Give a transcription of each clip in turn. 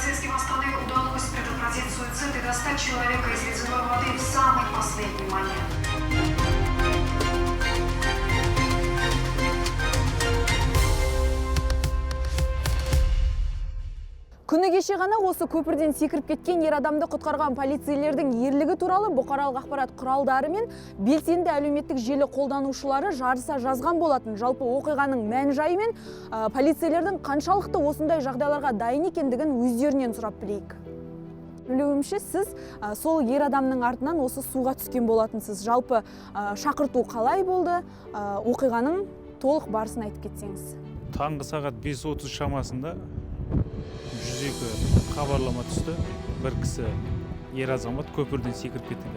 Полицейским Астаны удалось предотвратить суицид и достать человека из ледяной воды в самый последний момент. Күні кеше ғана осы көпірден секіріп кеткен ер адамды құтқарған полицейлердің ерлігі туралы бұқаралық ақпарат құралдары мен белсенді әлеуметтік желі қолданушылары жарыса жазған болатын. Жалпы оқиғаның мән-жайы мен полицейлердің қаншалықты осындай жағдайларға дайын екендігін өздерінен сұрап білейік. Білуімше, сіз сол ер адамның артынан осы суға түскен болатынсыз. Жалпы шақырту қалай болды? Оқиғаның толық барысын айтып кетсеңіз. Таңғы сағат 5:30 шамасында 102 хабарлама түсті. Бір кісі ер азамат көпірден секіріп кетті.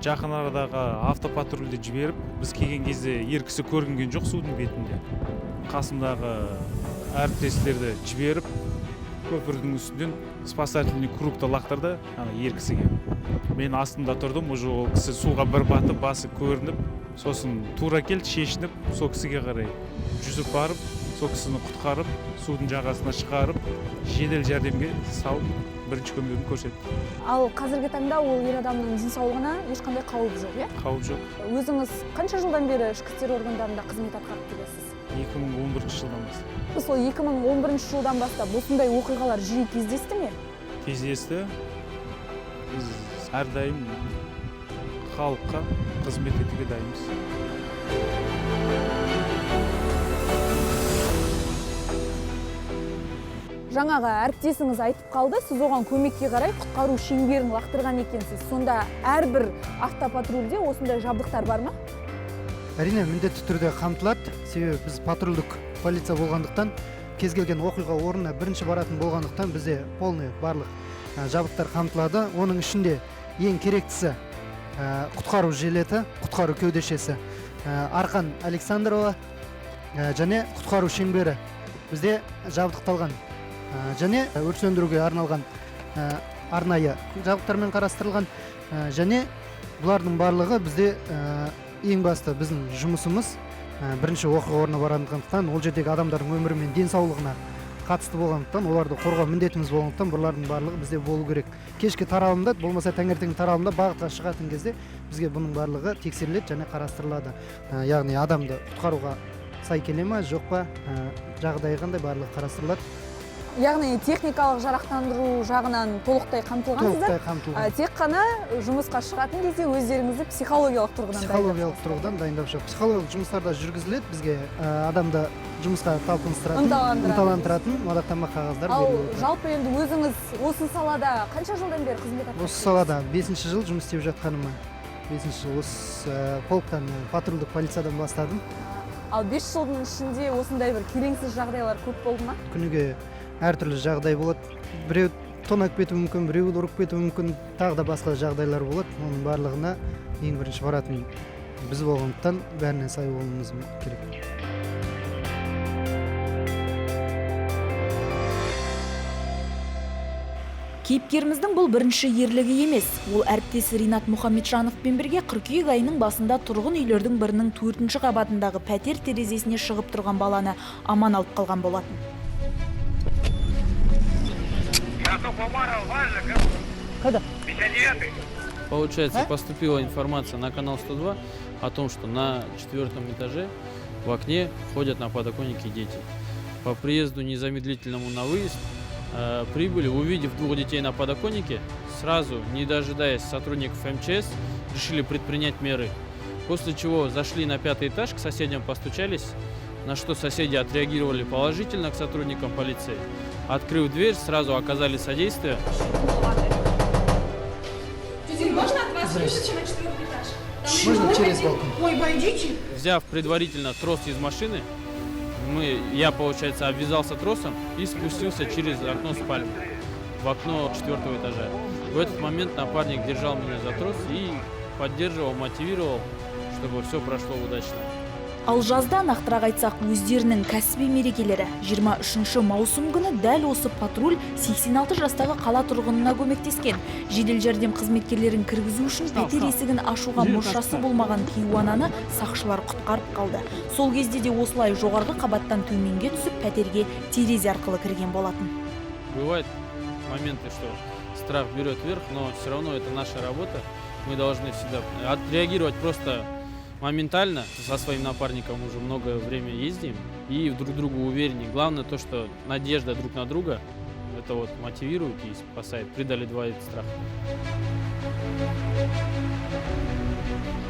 Жақын арадағы автопатрульді жіберіп, біз келген кезде ер кісі көрінген жоқ судың бетінде. Қасымдағы әріптестерді жіберіп, көпірдің үстінен спасательный кругты лақтырды ер кісіге. Мен астында тұрдым, уже ол кісі суға бір батып, басы көрініп, сосын тура келді, шешініп, сол кісіге қарай жүзіп барып, сол кісіні құтқарып, судың жағасына шығарып, жедел жәрдемге салып, бірінші көмегін көрсетті. Ал қазіргі таңда ол ер адамның денсаулығына ешқандай қауіп жоқ, иә? Қауіп жоқ. Өзіңіз қанша жылдан бері ішкі істер органдарында қызмет атқарып келесіз? 2011 жылдан бастап. Сол 2011 жылдан бастап осындай оқиғалар жиі кездесті ме? Кездесті. Біз әрдайым халыққа қызмет етуге дайынбыз. Жаңағы әріптесіңіз айтып қалды, сіз оған көмекке қарай құтқару шеңберін лақтырған екенсіз. Сонда әрбір автопатрульде осындай жабдықтар бар ма? Әрине, міндетті түрде қамтылады. Себебі біз патрульдік полиция болғандықтан, кез келген оқиға орнына бірінші баратын болғандықтан бізде полный барлық жабдықтар қамтылады. Оның ішінде ең керектісі құтқару жилеті, құтқару кеудешесі, Арқан Александрова және құтқару шеңбері бізде жабдықталған. Және өрт сөндіруге арналған арнайы жабдықтармен қарастырылған. Және бұлардың барлығы бізде ең басты біздің жұмысымыз бірінші оқиға орнына барғандықтан, ол жердегі адамдардың өмірі мен денсаулығына қатысты болғандықтан, оларды қорғау міндетіміз болғандықтан, бұлардың барлығы бізде болу керек. Кешкі таралымда, болмаса таңертең таралымда бағытқа шығатын кезде бізге бұның барлығы тексеріледі және қарастырылады. Яғни адамды құтқаруға сай келе ме, жоқ па, жағдайы қандай барлығы қарастырылады. Яғни техникалық жарақтандыру жағынан толықтай қамтылғансыздар. Толықтай қамтылған. Тек қана жұмысқа шығатын кезде өздеріңізді психологиялық тұрғыдан дайындап шығып. Психологиялық жұмыстарда жүргізіледі, бізге адамды жұмысқа талпыныстыратын, ынталандыратын мадақтама қағаздар беріледі. Ал жалпы енді өзіңіз осы салада қанша жылдан бері қызмет атқарып? Осы салада 5-ші жыл жұмыс істеп жатқаныма. 5-ші жыл осы полктан, патрульдік полициядан бастадым. Ал 5 жылдың ішінде осындай бір келеңсіз жағдайлар көп болды ма? Күніге әртүрлі жағдай болады. Біреу тонап кетуі мүмкін, біреу ұрып кетуі мүмкін, тағы да басқа жағдайлар болады. Оның барлығына ең бірінші баратын біз болғандықтан бәріне сай болуымыз керек. Кейіпкеріміздің бұл бірінші ерлігі емес. Ол әріптесі Ринат Мұхамеджановпен бірге қыркүйек айының басында тұрғын үйлердің бірінің 4-ші қабатындағы пәтер терезесіне шығып тұрған баланы аман алып қалған болатын. Когда? Получается, поступила информация на канал 102 о том, что на 4-м этаже в окне ходят на подоконнике дети. По приезду незамедлительному на выезд прибыли, увидев 2 детей на подоконнике, сразу, не дожидаясь сотрудников МЧС, решили предпринять меры. После чего зашли на 5-й этаж, к соседям постучались, на что соседи отреагировали положительно к сотрудникам полиции. Открыв дверь, сразу оказали содействие. Можно от вас спуститься на 4-й этаж? Можно через балкон. Ой, пойдите. Взяв предварительно трос из машины, я, получается, обвязался тросом и спустился через окно спальни в окно 4-го этажа. В этот момент напарник держал меня за трос и поддерживал, мотивировал, чтобы все прошло удачно. Ал жазда нақтырақ айтсақ, өздерінің кәсіби мерекелері 23 маусым күні дәл осы патруль 86 жастағы қала тұрғынына көмектескен. Жедел жәрдем қызметкерлерін кіргізу үшін пәтер есігін ашуға мұршасы болмаған кейуананы сақшылар құтқарып қалды. Сол кезде де осылай жоғарғы қабаттан төменге түсіп пәтерге терезе арқылы кірген болатын. Бывают моменты, что страх берет верх, но все равно это наша работа. Мы должны всегда отреагировать просто моментально. Со своим напарником уже много времени ездим и друг другу увереннее. Главное то, что надежда друг на друга, это вот мотивирует и спасает, преодолевает страх.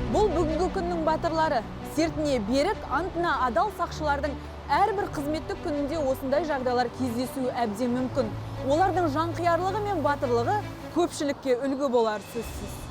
Бұл бүгінгі күннің батырлары. Сертіне берік, антына адал сақшылардың әрбір қызметтік күнінде осындай жағдайлар кездесуі әбден мүмкін. Олардың жанқиярлығы мен батырлығы көпшілікке үлгі болар сөзсіз.